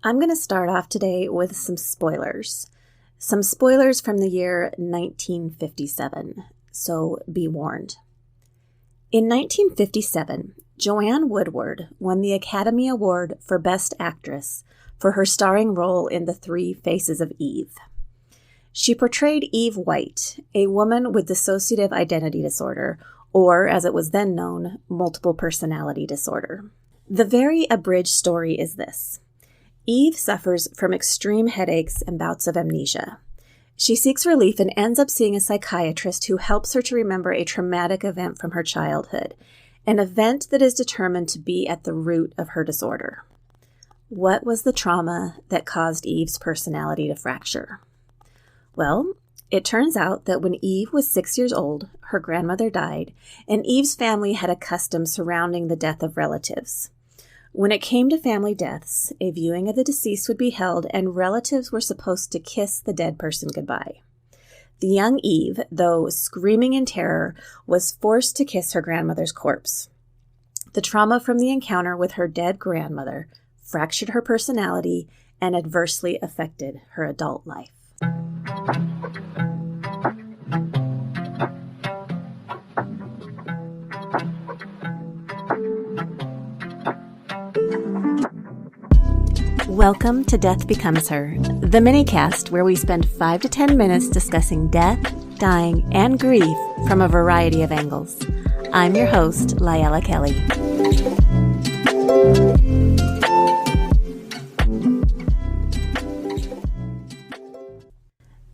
I'm going to start off today with some spoilers. Some spoilers from the year 1957, so be warned. In 1957, Joanne Woodward won the Academy Award for Best Actress for her starring role in The Three Faces of Eve. She portrayed Eve White, a woman with dissociative identity disorder, or, as it was then known, multiple personality disorder. The very abridged story is this. Eve suffers from extreme headaches and bouts of amnesia. She seeks relief and ends up seeing a psychiatrist who helps her to remember a traumatic event from her childhood, an event that is determined to be at the root of her disorder. What was the trauma that caused Eve's personality to fracture? Well, it turns out that when Eve was 6 years old, her grandmother died, and Eve's family had a custom surrounding the death of relatives. When it came to family deaths, a viewing of the deceased would be held and relatives were supposed to kiss the dead person goodbye. The young Eve, though screaming in terror, was forced to kiss her grandmother's corpse. The trauma from the encounter with her dead grandmother fractured her personality and adversely affected her adult life. Welcome to Death Becomes Her, the minicast where we spend 5 to 10 minutes discussing death, dying, and grief from a variety of angles. I'm your host, Layla Kelly.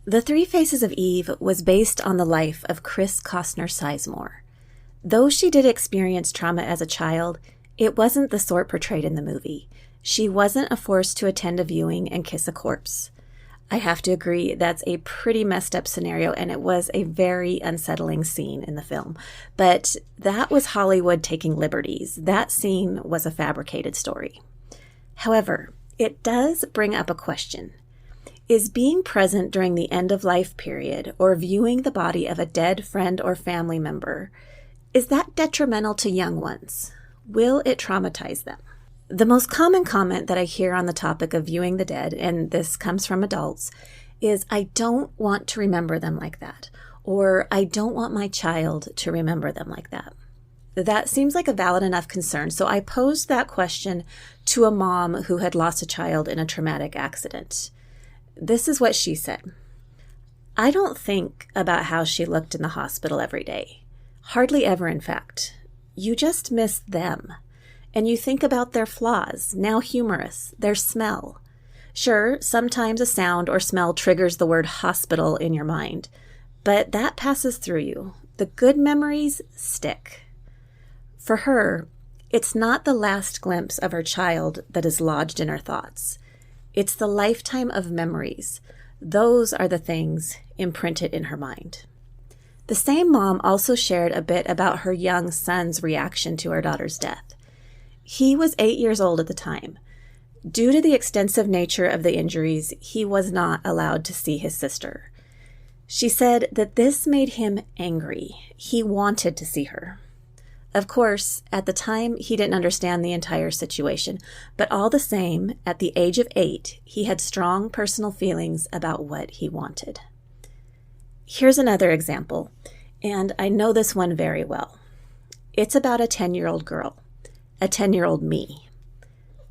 The Three Faces of Eve was based on the life of Chris Costner Sizemore. Though she did experience trauma as a child, it wasn't the sort portrayed in the movie. She wasn't a force to attend a viewing and kiss a corpse. I have to agree that's a pretty messed up scenario, and it was a very unsettling scene in the film. But that was Hollywood taking liberties. That scene was a fabricated story. However, it does bring up a question. Is being present during the end-of-life period or viewing the body of a dead friend or family member, is that detrimental to young ones? Will it traumatize them? The most common comment that I hear on the topic of viewing the dead, and this comes from adults, is I don't want to remember them like that, or I don't want my child to remember them like that. That seems like a valid enough concern, so I posed that question to a mom who had lost a child in a traumatic accident. This is what she said. I don't think about how she looked in the hospital every day. Hardly ever, in fact. You just miss them. And you think about their flaws, now humorous, their smell. Sure, sometimes a sound or smell triggers the word hospital in your mind, but that passes through you. The good memories stick. For her, it's not the last glimpse of her child that is lodged in her thoughts. It's the lifetime of memories. Those are the things imprinted in her mind. The same mom also shared a bit about her young son's reaction to her daughter's death. He was 8 years old at the time. Due to the extensive nature of the injuries, he was not allowed to see his sister. She said that this made him angry. He wanted to see her. Of course, at the time, he didn't understand the entire situation, but all the same, at the age of 8, he had strong personal feelings about what he wanted. Here's another example, and I know this one very well. It's about a 10-year-old girl. A 10-year-old me.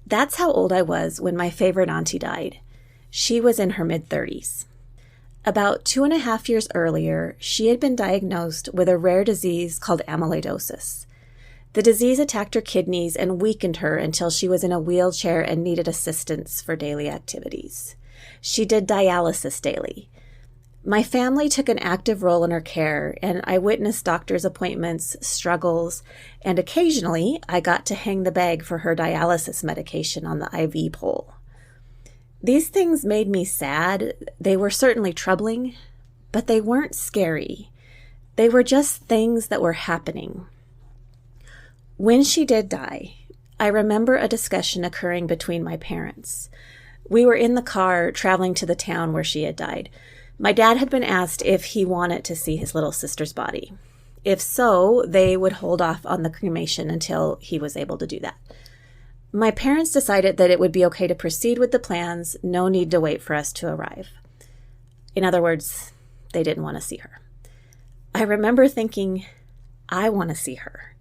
That's how old I was when my favorite auntie died. She was in her mid-30s. About 2.5 years earlier, she had been diagnosed with a rare disease called amyloidosis. The disease attacked her kidneys and weakened her until she was in a wheelchair and needed assistance for daily activities. She did dialysis daily. My family took an active role in her care, and I witnessed doctor's appointments, struggles, and occasionally I got to hang the bag for her dialysis medication on the IV pole. These things made me sad. They were certainly troubling, but they weren't scary. They were just things that were happening. When she did die, I remember a discussion occurring between my parents. We were in the car traveling to the town where she had died. My dad had been asked if he wanted to see his little sister's body. If so, they would hold off on the cremation until he was able to do that. My parents decided that it would be okay to proceed with the plans, no need to wait for us to arrive. In other words, they didn't want to see her. I remember thinking, I want to see her,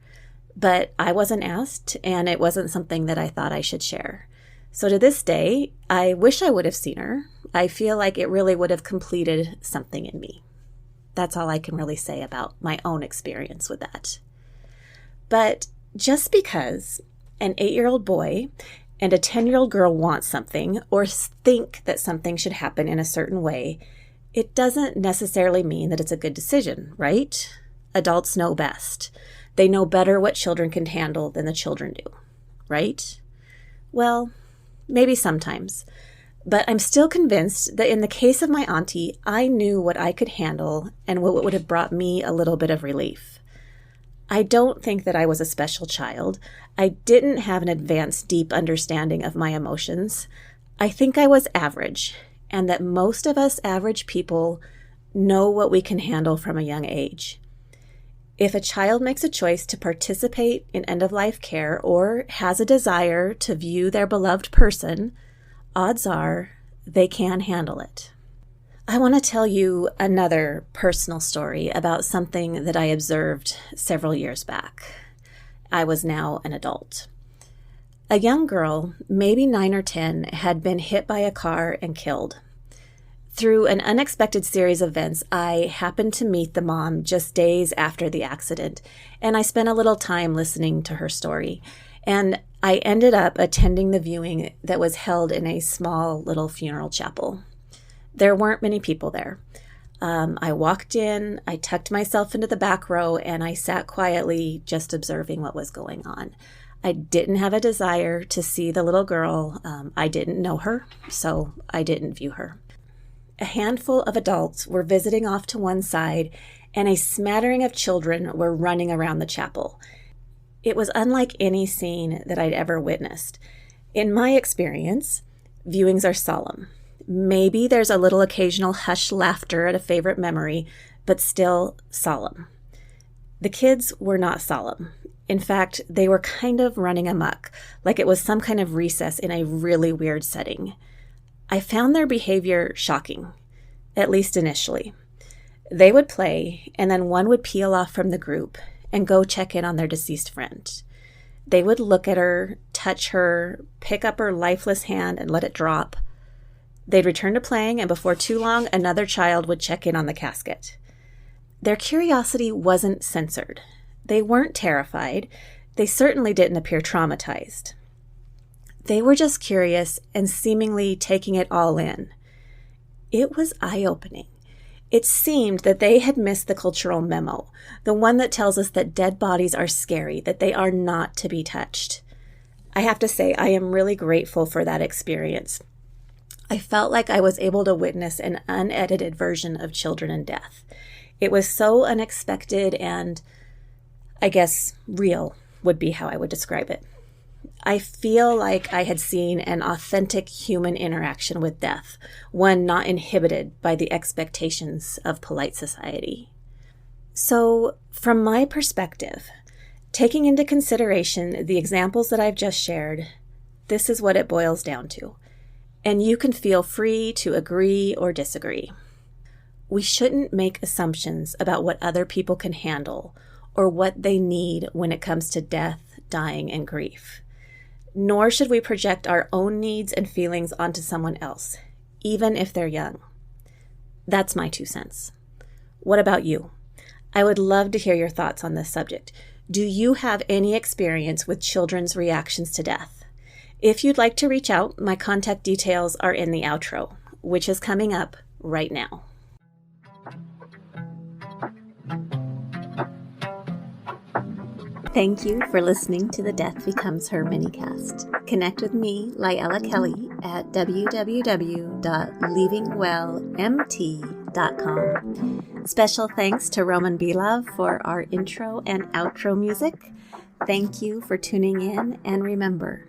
but I wasn't asked, and it wasn't something that I thought I should share. So to this day, I wish I would have seen her. I feel like it really would have completed something in me. That's all I can really say about my own experience with that. But just because an 8-year-old boy and a 10-year-old girl want something or think that something should happen in a certain way, it doesn't necessarily mean that it's a good decision, right? Adults know best. They know better what children can handle than the children do, right? Well, maybe sometimes. But I'm still convinced that in the case of my auntie, I knew what I could handle and what would have brought me a little bit of relief. I don't think that I was a special child. I didn't have an advanced, deep understanding of my emotions. I think I was average, and that most of us average people know what we can handle from a young age. If a child makes a choice to participate in end-of-life care or has a desire to view their beloved person, odds are they can handle it. I want to tell you another personal story about something that I observed several years back. I was now an adult. A young girl, maybe 9 or 10, had been hit by a car and killed. Through an unexpected series of events, I happened to meet the mom just days after the accident, and I spent a little time listening to her story. And I ended up attending the viewing that was held in a small little funeral chapel. There weren't many people there. I walked in, I tucked myself into the back row, and I sat quietly just observing what was going on. I didn't have a desire to see the little girl. I didn't know her, so I didn't view her. A handful of adults were visiting off to one side, and a smattering of children were running around the chapel. It was unlike any scene that I'd ever witnessed. In my experience, viewings are solemn. Maybe there's a little occasional hushed laughter at a favorite memory, but still solemn. The kids were not solemn. In fact, they were kind of running amok, like it was some kind of recess in a really weird setting. I found their behavior shocking, at least initially. They would play, and then one would peel off from the group and go check in on their deceased friend. They would look at her, touch her, pick up her lifeless hand and let it drop. They'd return to playing, and before too long, another child would check in on the casket. Their curiosity wasn't censored. They weren't terrified. They certainly didn't appear traumatized. They were just curious and seemingly taking it all in. It was eye-opening. It seemed that they had missed the cultural memo, the one that tells us that dead bodies are scary, that they are not to be touched. I have to say, I am really grateful for that experience. I felt like I was able to witness an unedited version of children and death. It was so unexpected and, I guess, real would be how I would describe it. I feel like I had seen an authentic human interaction with death, one not inhibited by the expectations of polite society. So, from my perspective, taking into consideration the examples that I've just shared, this is what it boils down to. And you can feel free to agree or disagree. We shouldn't make assumptions about what other people can handle or what they need when it comes to death, dying, and grief. Nor should we project our own needs and feelings onto someone else, even if they're young. That's my 2 cents. What about you? I would love to hear your thoughts on this subject. Do you have any experience with children's reactions to death? If you'd like to reach out, my contact details are in the outro, which is coming up right now. Thank you for listening to the Death Becomes Her minicast. Connect with me, Lyella Kelly, at www.leavingwellmt.com. Special thanks to Roman Belov for our intro and outro music. Thank you for tuning in, and remember,